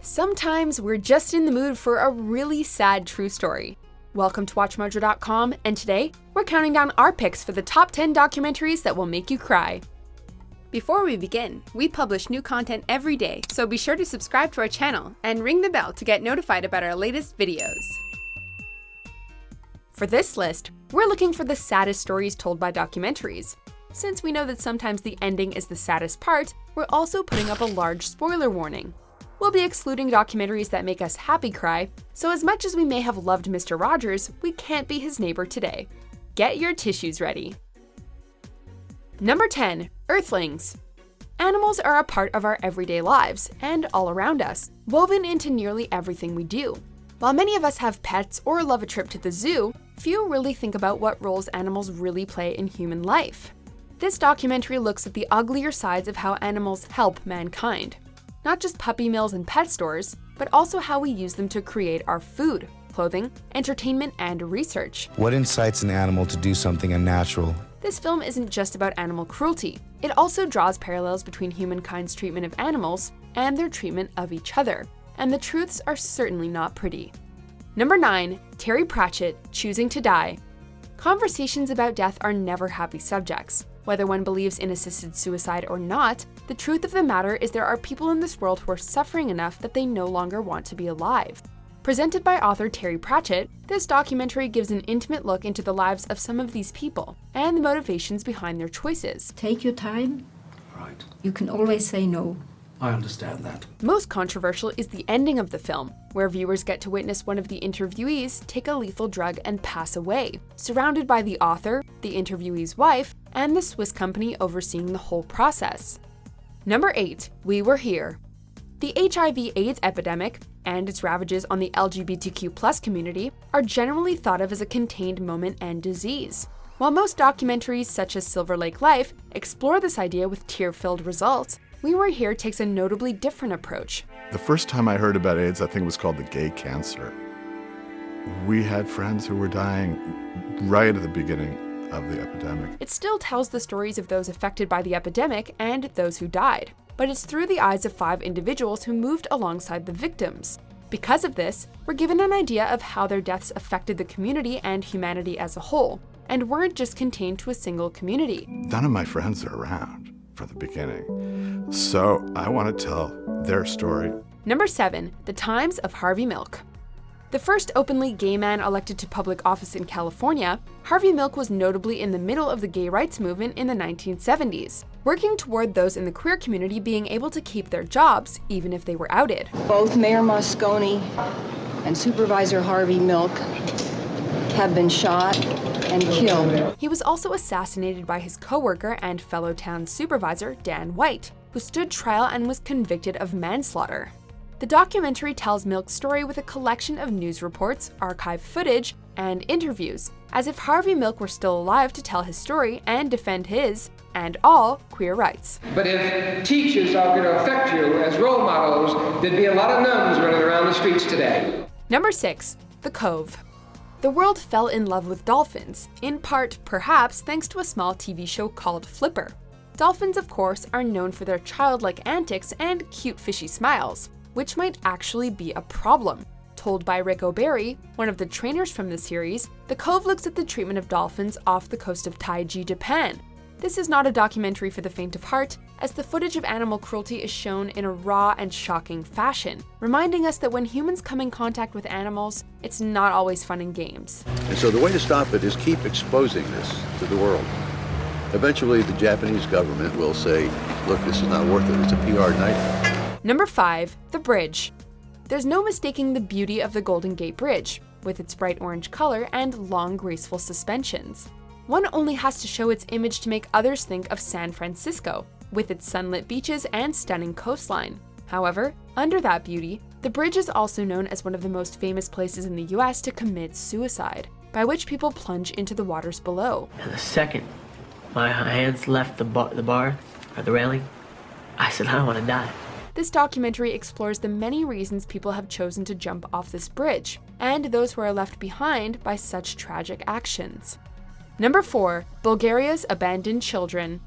Sometimes we're just in the mood for a really sad true story. Welcome to WatchMojo.com, and today we're counting down our picks for the top 10 documentaries that will make you cry. Before we begin, we publish new content every day, so be sure to subscribe to our channel and ring the bell to get notified about our latest videos. For this list, we're looking for the saddest stories told by documentaries. Since we know that sometimes the ending is the saddest part, we're also putting up a large spoiler warning. We'll be excluding documentaries that make us happy cry, so as much as we may have loved Mr. Rogers, we can't be his neighbor today. Get your tissues ready. Number 10. Earthlings. Animals are a part of our everyday lives and all around us, woven into nearly everything we do. While many of us have pets or love a trip to the zoo, few really think about what roles animals really play in human life. This documentary looks at the uglier sides of how animals help mankind. Not just puppy mills and pet stores, but also how we use them to create our food, clothing, entertainment, and research. What incites an animal to do something unnatural? This film isn't just about animal cruelty. It also draws parallels between humankind's treatment of animals and their treatment of each other. And the truths are certainly not pretty. Number 9. Terry Pratchett, Choosing to Die. Conversations about death are never happy subjects. Whether one believes in assisted suicide or not, the truth of the matter is there are people in this world who are suffering enough that they no longer want to be alive. Presented by author Terry Pratchett, this documentary gives an intimate look into the lives of some of these people and the motivations behind their choices. Take your time. Right. You can always say no. I understand that. Most controversial is the ending of the film, where viewers get to witness one of the interviewees take a lethal drug and pass away, surrounded by the author, the interviewee's wife, and the Swiss company overseeing the whole process. Number 8. We Were Here. The HIV/AIDS epidemic and its ravages on the LGBTQ+ community are generally thought of as a contained moment and disease. While most documentaries such as Silver Lake Life explore this idea with tear-filled results, We Were Here takes a notably different approach. The first time I heard about AIDS, I think it was called the gay cancer. We had friends who were dying right at the beginning of the epidemic. It still tells the stories of those affected by the epidemic and those who died, but it's through the eyes of 5 individuals who moved alongside the victims. Because of this, we're given an idea of how their deaths affected the community and humanity as a whole, and weren't just contained to a single community. None of my friends are around from the beginning, so I want to tell their story. Number 7. The Times of Harvey Milk. The first openly gay man elected to public office in California, Harvey Milk was notably in the middle of the gay rights movement in the 1970s, working toward those in the queer community being able to keep their jobs even if they were outed. Both Mayor Moscone and Supervisor Harvey Milk have been shot and killed. He was also assassinated by his co-worker and fellow town supervisor, Dan White, who stood trial and was convicted of manslaughter. The documentary tells Milk's story with a collection of news reports, archive footage, and interviews, as if Harvey Milk were still alive to tell his story and defend his, and all, queer rights. But if teachers are going to affect you as role models, there'd be a lot of nuns running around the streets today. Number 6. The Cove. The world fell in love with dolphins, in part, perhaps, thanks to a small TV show called Flipper. Dolphins, of course, are known for their childlike antics and cute fishy smiles, which might actually be a problem. Told by Rick O'Barry, one of the trainers from the series, The Cove looks at the treatment of dolphins off the coast of Taiji, Japan. This is not a documentary for the faint of heart, as the footage of animal cruelty is shown in a raw and shocking fashion, reminding us that when humans come in contact with animals, it's not always fun and games. And so the way to stop it is keep exposing this to the world. Eventually, the Japanese government will say, look, this is not worth it, it's a PR nightmare. Number 5. The Bridge. There's no mistaking the beauty of the Golden Gate Bridge, with its bright orange color and long, graceful suspensions. One only has to show its image to make others think of San Francisco, with its sunlit beaches and stunning coastline. However, under that beauty, the bridge is also known as one of the most famous places in the US to commit suicide, by which people plunge into the waters below. And the second my hands left the bar, or the railing, I said, I don't want to die. This documentary explores the many reasons people have chosen to jump off this bridge, and those who are left behind by such tragic actions. Number 4. Bulgaria's Abandoned Children.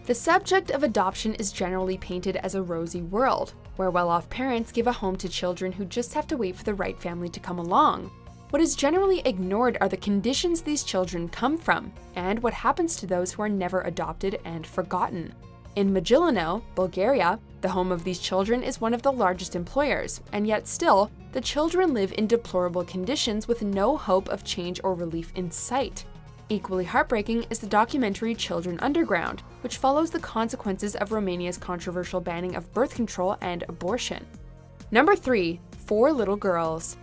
The subject of adoption is generally painted as a rosy world, where well-off parents give a home to children who just have to wait for the right family to come along. What is generally ignored are the conditions these children come from, and what happens to those who are never adopted and forgotten. In Magilino, Bulgaria, the home of these children is one of the largest employers, and yet still, the children live in deplorable conditions with no hope of change or relief in sight. Equally heartbreaking is the documentary Children Underground, which follows the consequences of Romania's controversial banning of birth control and abortion. Number 3. 4 Little Girls.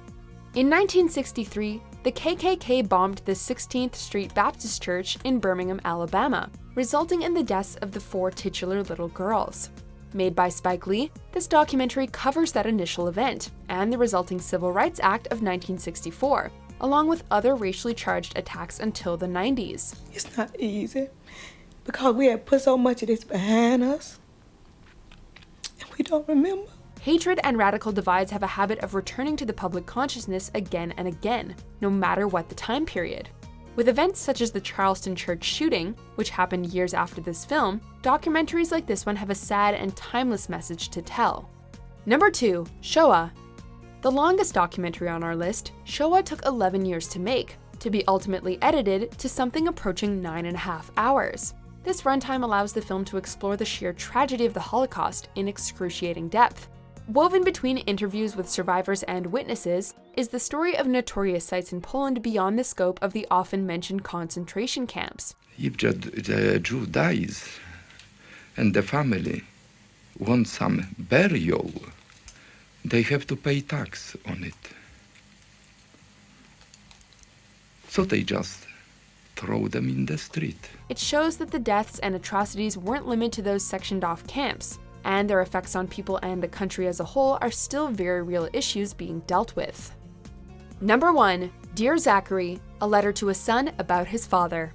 In 1963, the KKK bombed the 16th Street Baptist Church in Birmingham, Alabama, resulting in the deaths of the 4 titular little girls. Made by Spike Lee, this documentary covers that initial event and the resulting Civil Rights Act of 1964, along with other racially charged attacks until the 90s. It's not easy because we have put so much of this behind us and we don't remember. Hatred and radical divides have a habit of returning to the public consciousness again and again, no matter what the time period. With events such as the Charleston church shooting, which happened years after this film, documentaries like this one have a sad and timeless message to tell. Number 2. Shoah. The longest documentary on our list, Shoah took 11 years to make, to be ultimately edited to something approaching 9.5 hours. This runtime allows the film to explore the sheer tragedy of the Holocaust in excruciating depth. Woven between interviews with survivors and witnesses is the story of notorious sites in Poland beyond the scope of the often mentioned concentration camps. If the Jew dies and the family wants some burial, they have to pay tax on it. So they just throw them in the street. It shows that the deaths and atrocities weren't limited to those sectioned off camps, and their effects on people and the country as a whole are still very real issues being dealt with. Number 1. Dear Zachary, a letter to a son about his father.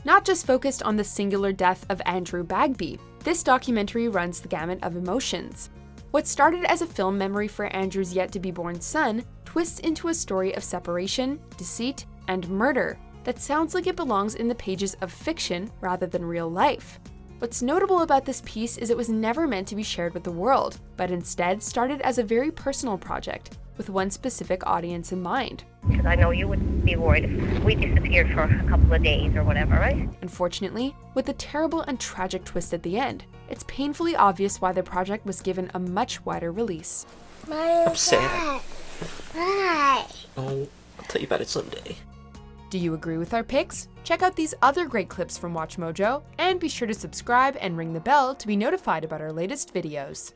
Not just focused on the singular death of Andrew Bagby, this documentary runs the gamut of emotions. What started as a film memory for Andrew's yet-to-be-born son twists into a story of separation, deceit, and murder that sounds like it belongs in the pages of fiction rather than real life. What's notable about this piece is it was never meant to be shared with the world, but instead started as a very personal project, with one specific audience in mind. Because I know you would be worried if we disappeared for a couple of days or whatever, right? Unfortunately, with a terrible and tragic twist at the end, it's painfully obvious why the project was given a much wider release. I'm sad. Oh, I'll tell you about it someday. Do you agree with our picks? Check out these other great clips from WatchMojo, and be sure to subscribe and ring the bell to be notified about our latest videos.